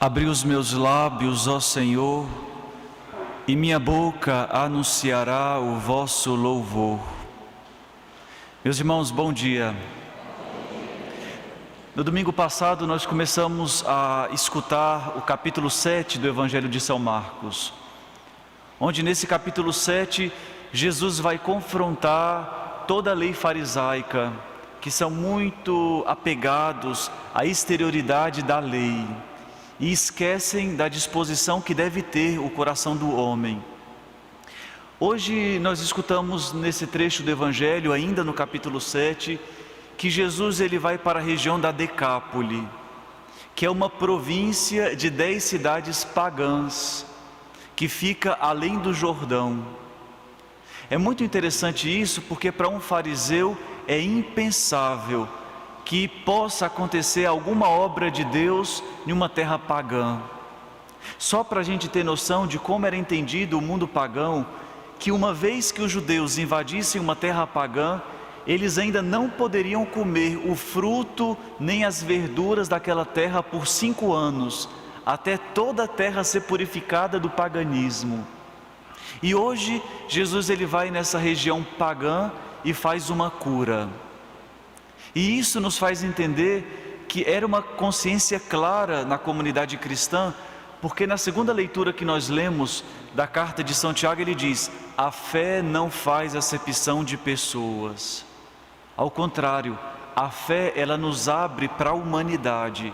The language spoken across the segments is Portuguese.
Abri os meus lábios, ó Senhor, e minha boca anunciará o vosso louvor. Meus irmãos, bom dia. No domingo passado nós começamos a escutar o capítulo 7 do Evangelho de São Marcos, onde nesse capítulo 7 Jesus vai confrontar toda a lei farisaica, que são muito apegados à exterioridade da lei e esquecem da disposição que deve ter o coração do homem. Hoje nós escutamos nesse trecho do Evangelho, ainda no capítulo 7, que Jesus ele vai para a região da Decápole, que é uma província de 10 cidades pagãs, que fica além do Jordão. É muito interessante isso, porque para um fariseu é impensável que possa acontecer alguma obra de Deus em uma terra pagã. Só para a gente ter noção de como era entendido o mundo pagão, que uma vez que os judeus invadissem uma terra pagã, eles ainda não poderiam comer o fruto nem as verduras daquela terra por 5 anos, até toda a terra ser purificada do paganismo. E hoje Jesus ele vai nessa região pagã e faz uma cura. E isso nos faz entender que era uma consciência clara na comunidade cristã, porque na segunda leitura que nós lemos da carta de São Tiago, ele diz: a fé não faz acepção de pessoas. Ao contrário, a fé ela nos abre para a humanidade,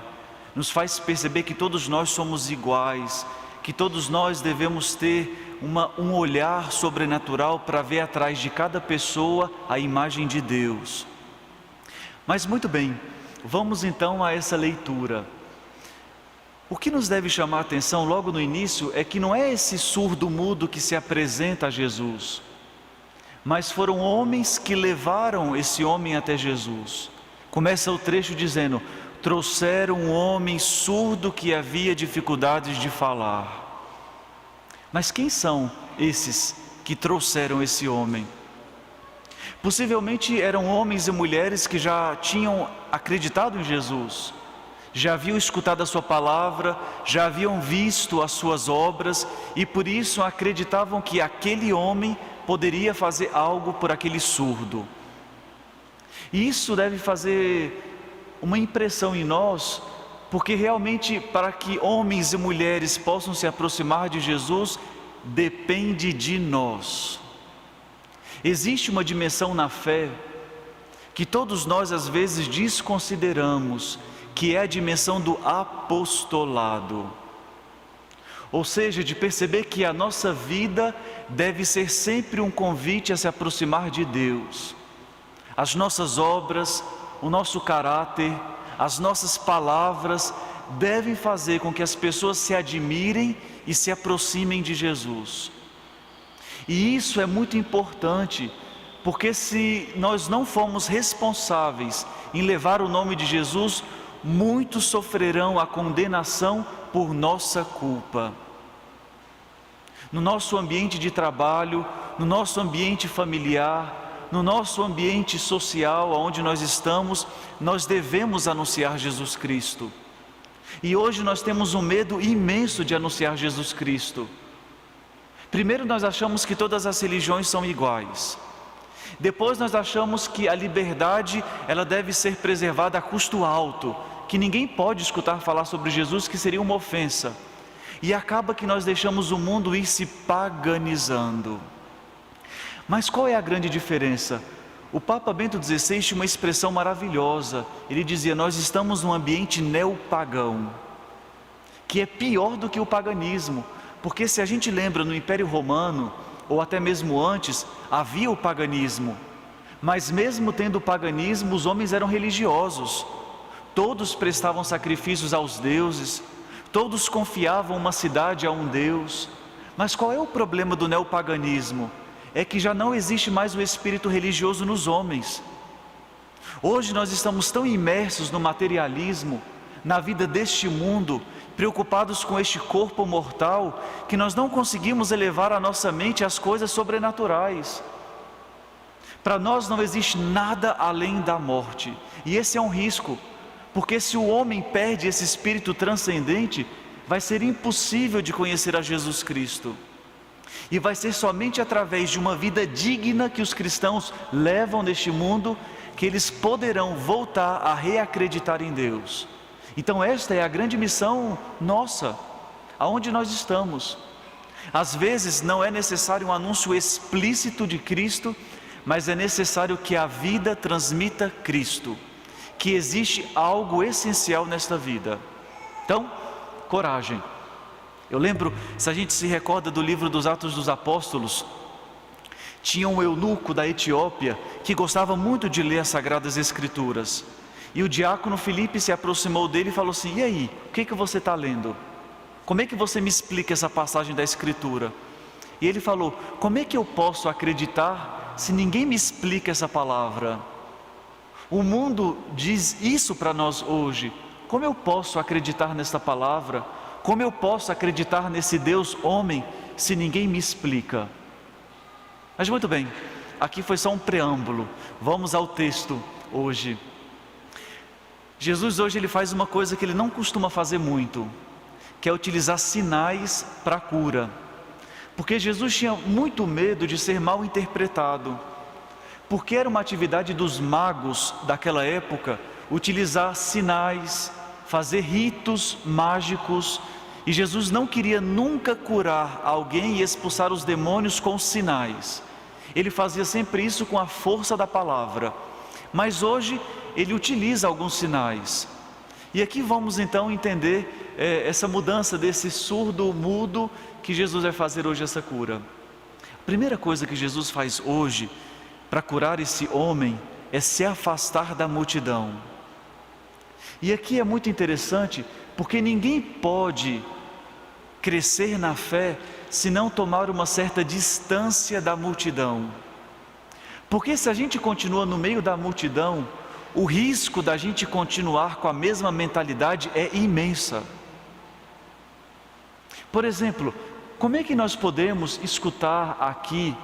nos faz perceber que todos nós somos iguais, que todos nós devemos ter um olhar sobrenatural para ver atrás de cada pessoa a imagem de Deus. Mas muito bem, vamos então a essa leitura. O que nos deve chamar a atenção logo no início é que não é esse surdo-mudo que se apresenta a Jesus, mas foram homens que levaram esse homem até Jesus. Começa o trecho dizendo: trouxeram um homem surdo que havia dificuldades de falar. Mas quem são esses que trouxeram esse homem? Possivelmente eram homens e mulheres que já tinham acreditado em Jesus, já haviam escutado a sua palavra, já haviam visto as suas obras e por isso acreditavam que aquele homem poderia fazer algo por aquele surdo. E isso deve fazer uma impressão em nós, porque realmente para que homens e mulheres possam se aproximar de Jesus, depende de nós. Existe uma dimensão na fé que todos nós às vezes desconsideramos, que é a dimensão do apostolado. Ou seja, de perceber que a nossa vida deve ser sempre um convite a se aproximar de Deus. As nossas obras, o nosso caráter, as nossas palavras devem fazer com que as pessoas se admirem e se aproximem de Jesus. E isso é muito importante, porque se nós não formos responsáveis em levar o nome de Jesus, muitos sofrerão a condenação por nossa culpa. No nosso ambiente de trabalho, no nosso ambiente familiar, no nosso ambiente social, onde nós estamos, nós devemos anunciar Jesus Cristo. E hoje nós temos um medo imenso de anunciar Jesus Cristo. Primeiro nós achamos que todas as religiões são iguais. Depois nós achamos que a liberdade ela deve ser preservada a custo alto, que ninguém pode escutar falar sobre Jesus, que seria uma ofensa. E acaba que nós deixamos o mundo ir se paganizando. Mas qual é a grande diferença? O Papa Bento XVI tinha uma expressão maravilhosa. Ele dizia: nós estamos num ambiente neopagão, que é pior do que o paganismo. Porque se a gente lembra no Império Romano, ou até mesmo antes, havia o paganismo. Mas mesmo tendo o paganismo, os homens eram religiosos. Todos prestavam sacrifícios aos deuses, todos confiavam uma cidade a um Deus. Mas qual é o problema do neopaganismo? É que já não existe mais o espírito religioso nos homens. Hoje nós estamos tão imersos no materialismo, na vida deste mundo, preocupados com este corpo mortal, que nós não conseguimos elevar a nossa mente às coisas sobrenaturais. Para nós não existe nada além da morte, e esse é um risco, porque se o homem perde esse espírito transcendente, vai ser impossível de conhecer a Jesus Cristo. E vai ser somente através de uma vida digna que os cristãos levam neste mundo, que eles poderão voltar a reacreditar em Deus. Então esta é a grande missão nossa, aonde nós estamos. Às vezes não é necessário um anúncio explícito de Cristo, mas é necessário que a vida transmita Cristo, que existe algo essencial nesta vida. Então, coragem. Eu lembro, se a gente se recorda do livro dos Atos dos Apóstolos, tinha um eunuco da Etiópia que gostava muito de ler as Sagradas Escrituras. E o diácono Filipe se aproximou dele e falou assim: e aí, o que você está lendo? Como é que você me explica essa passagem da Escritura? E ele falou: como é que eu posso acreditar se ninguém me explica essa palavra? O mundo diz isso para nós hoje. Como eu posso acreditar nesta palavra? Como eu posso acreditar nesse Deus homem se ninguém me explica? Mas muito bem, aqui foi só um preâmbulo. Vamos ao texto hoje. Jesus hoje ele faz uma coisa que ele não costuma fazer muito, que é utilizar sinais para a cura. Porque Jesus tinha muito medo de ser mal interpretado. Porque era uma atividade dos magos daquela época, utilizar sinais, fazer ritos mágicos, e Jesus não queria nunca curar alguém e expulsar os demônios com sinais. Ele fazia sempre isso com a força da palavra. Mas hoje ele utiliza alguns sinais. E aqui vamos então entender essa mudança desse surdo mudo que Jesus vai fazer hoje essa cura. A primeira coisa que Jesus faz hoje para curar esse homem é se afastar da multidão. E aqui é muito interessante, porque ninguém pode crescer na fé se não tomar uma certa distância da multidão. Porque se a gente continua no meio da multidão, o risco da gente continuar com a mesma mentalidade é imensa. Por exemplo, como é que nós podemos escutar aqui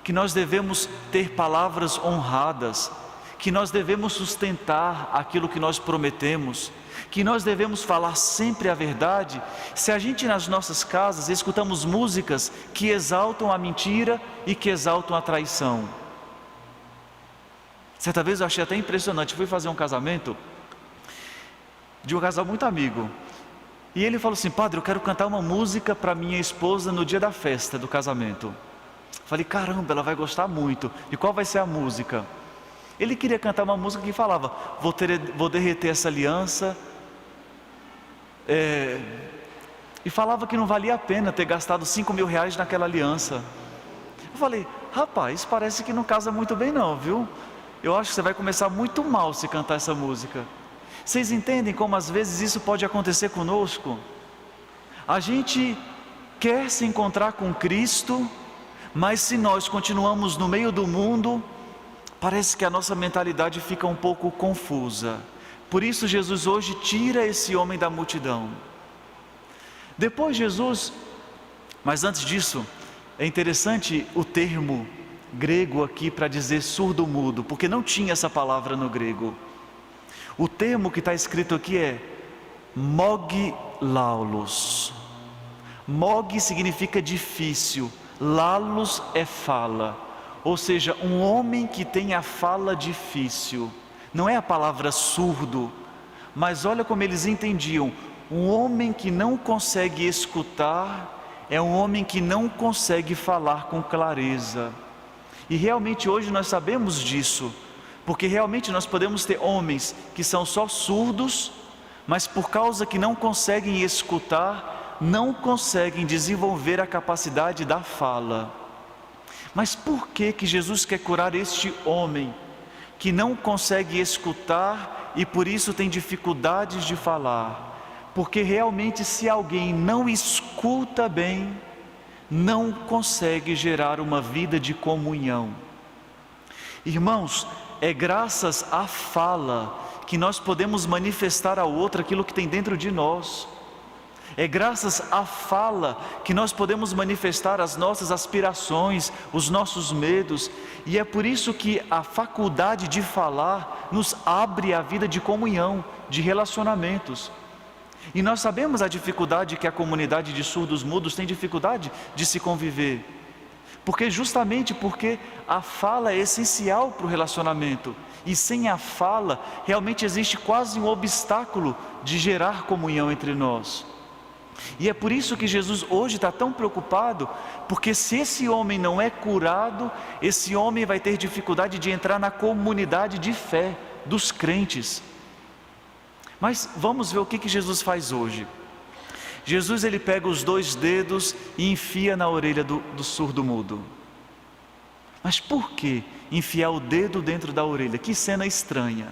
que nós devemos ter palavras honradas, que nós devemos sustentar aquilo que nós prometemos, que nós devemos falar sempre a verdade, se a gente nas nossas casas escutamos músicas que exaltam a mentira e que exaltam a traição? Certa vez eu achei até impressionante, fui fazer um casamento de um casal muito amigo, e ele falou assim: padre, eu quero cantar uma música para minha esposa no dia da festa do casamento. Falei: caramba, ela vai gostar muito. E qual vai ser a música? Ele queria cantar uma música que falava: vou derreter essa aliança, e falava que não valia a pena ter gastado 5 mil reais naquela aliança. Eu falei: rapaz, parece que não casa muito bem não, viu? Eu acho que você vai começar muito mal se cantar essa música. Vocês entendem como às vezes isso pode acontecer conosco? A gente quer se encontrar com Cristo, mas se nós continuamos no meio do mundo, parece que a nossa mentalidade fica um pouco confusa. Por isso Jesus hoje tira esse homem da multidão. Depois Jesus, mas antes disso, é interessante o termo grego aqui para dizer surdo-mudo, porque não tinha essa palavra no grego. O termo que está escrito aqui é moglaulos. Mog significa difícil, laulos é fala, ou seja, um homem que tem a fala difícil. Não é a palavra surdo, mas olha como eles entendiam: um homem que não consegue escutar é um homem que não consegue falar com clareza. E realmente hoje nós sabemos disso, porque realmente nós podemos ter homens que são só surdos, mas por causa que não conseguem escutar, não conseguem desenvolver a capacidade da fala. Mas por que Jesus quer curar este homem que não consegue escutar e por isso tem dificuldades de falar? Porque realmente, se alguém não escuta bem, não consegue gerar uma vida de comunhão. Irmãos, é graças à fala que nós podemos manifestar ao outro aquilo que tem dentro de nós. É graças à fala que nós podemos manifestar as nossas aspirações, os nossos medos. E é por isso que a faculdade de falar nos abre a vida de comunhão, de relacionamentos. E nós sabemos a dificuldade que a comunidade de surdos mudos tem dificuldade de se conviver. Justamente porque a fala é essencial para o relacionamento. E sem a fala, realmente existe quase um obstáculo de gerar comunhão entre nós. E é por isso que Jesus hoje está tão preocupado, porque se esse homem não é curado, esse homem vai ter dificuldade de entrar na comunidade de fé dos crentes. Mas vamos ver o que Jesus faz hoje. Jesus, ele pega os 2 dedos e enfia na orelha do surdo mudo. Mas por que enfiar o dedo dentro da orelha? Que cena estranha.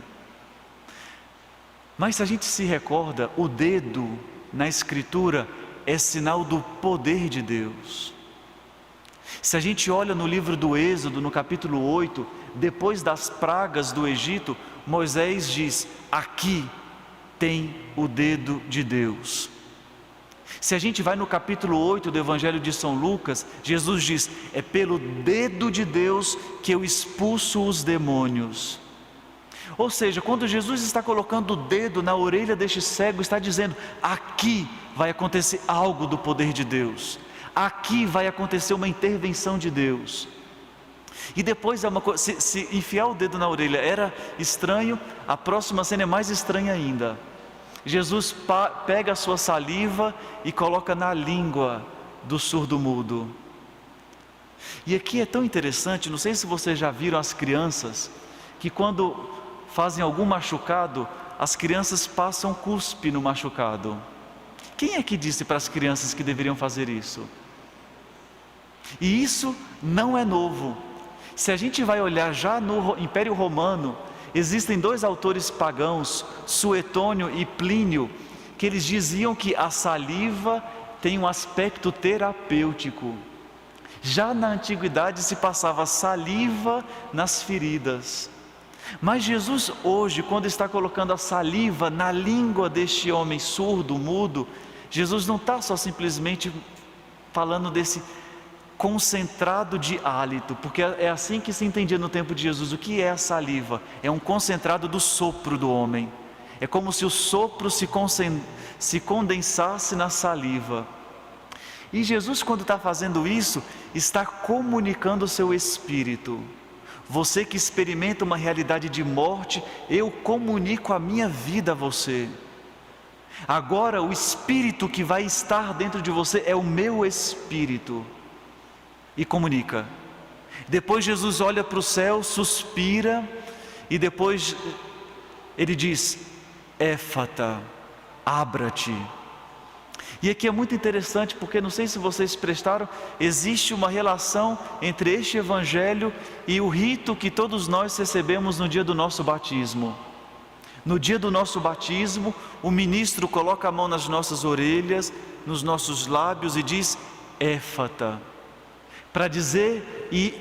Mas se a gente se recorda, o dedo na Escritura é sinal do poder de Deus. Se a gente olha no livro do Êxodo, no capítulo 8, depois das pragas do Egito, Moisés diz: aqui tem o dedo de Deus. Se a gente vai no capítulo 8 do Evangelho de São Lucas, Jesus diz: é pelo dedo de Deus que eu expulso os demônios. Ou seja, quando Jesus está colocando o dedo na orelha deste cego, está dizendo: aqui vai acontecer algo do poder de Deus, aqui vai acontecer uma intervenção de Deus. E depois é uma coisa, se enfiar o dedo na orelha era estranho, a próxima cena é mais estranha ainda. Jesus pega a sua saliva e coloca na língua do surdo mudo. E aqui é tão interessante, não sei se vocês já viram as crianças, que quando fazem algum machucado, as crianças passam cuspe no machucado. Quem é que disse para as crianças que deveriam fazer isso? E isso não é novo. Se a gente vai olhar já no Império Romano, existem 2 autores pagãos, Suetônio e Plínio, que eles diziam que a saliva tem um aspecto terapêutico. Já na antiguidade se passava saliva nas feridas. Mas Jesus hoje, quando está colocando a saliva na língua deste homem surdo, mudo, Jesus não está só simplesmente falando desse concentrado de hálito, porque é assim que se entendia no tempo de Jesus. O que é a saliva? É um concentrado do sopro do homem. É como se o sopro se condensasse na saliva. E Jesus, quando está fazendo isso, está comunicando o seu espírito. Você que experimenta uma realidade de morte, eu comunico a minha vida a você. Agora o espírito que vai estar dentro de você é o meu espírito. E comunica. Depois Jesus olha para o céu, suspira, e depois ele diz: Éfata, abra-te. E aqui é muito interessante, porque não sei se vocês prestaram, existe uma relação entre este evangelho e o rito que todos nós recebemos no dia do nosso batismo. No dia do nosso batismo, o ministro coloca a mão nas nossas orelhas, nos nossos lábios e diz: Éfata. Para dizer, e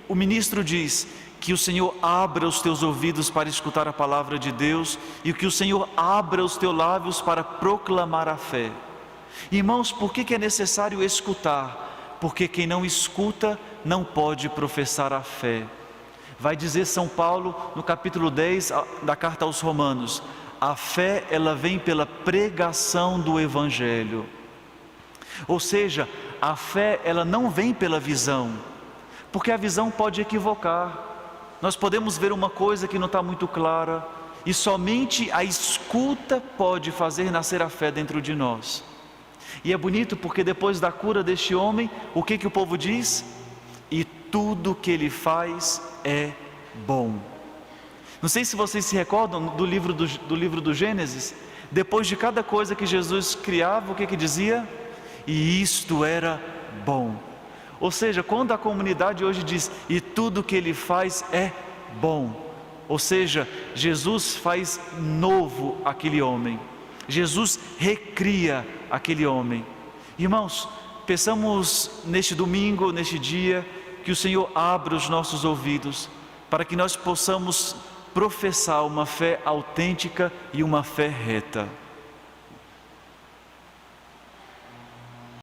o ministro diz que o Senhor abra os teus ouvidos para escutar a palavra de Deus, e que o Senhor abra os teus lábios para proclamar a fé. Irmãos, por que é necessário escutar? Porque quem não escuta não pode professar a fé. Vai dizer São Paulo no capítulo 10 da carta aos Romanos: a fé, ela vem pela pregação do Evangelho. Ou seja, a fé, ela não vem pela visão, porque a visão pode equivocar. Nós podemos ver uma coisa que não está muito clara, e somente a escuta pode fazer nascer a fé dentro de nós. E é bonito porque depois da cura deste homem, o que o povo diz? E tudo que ele faz é bom. Não sei se vocês se recordam do livro do Gênesis. Depois de cada coisa que Jesus criava, o que dizia? E isto era bom. Ou seja, quando a comunidade hoje diz: e tudo que ele faz é bom, ou seja, Jesus faz novo aquele homem, Jesus recria aquele homem. Irmãos, peçamos neste domingo, neste dia, que o Senhor abra os nossos ouvidos, para que nós possamos professar uma fé autêntica e uma fé reta.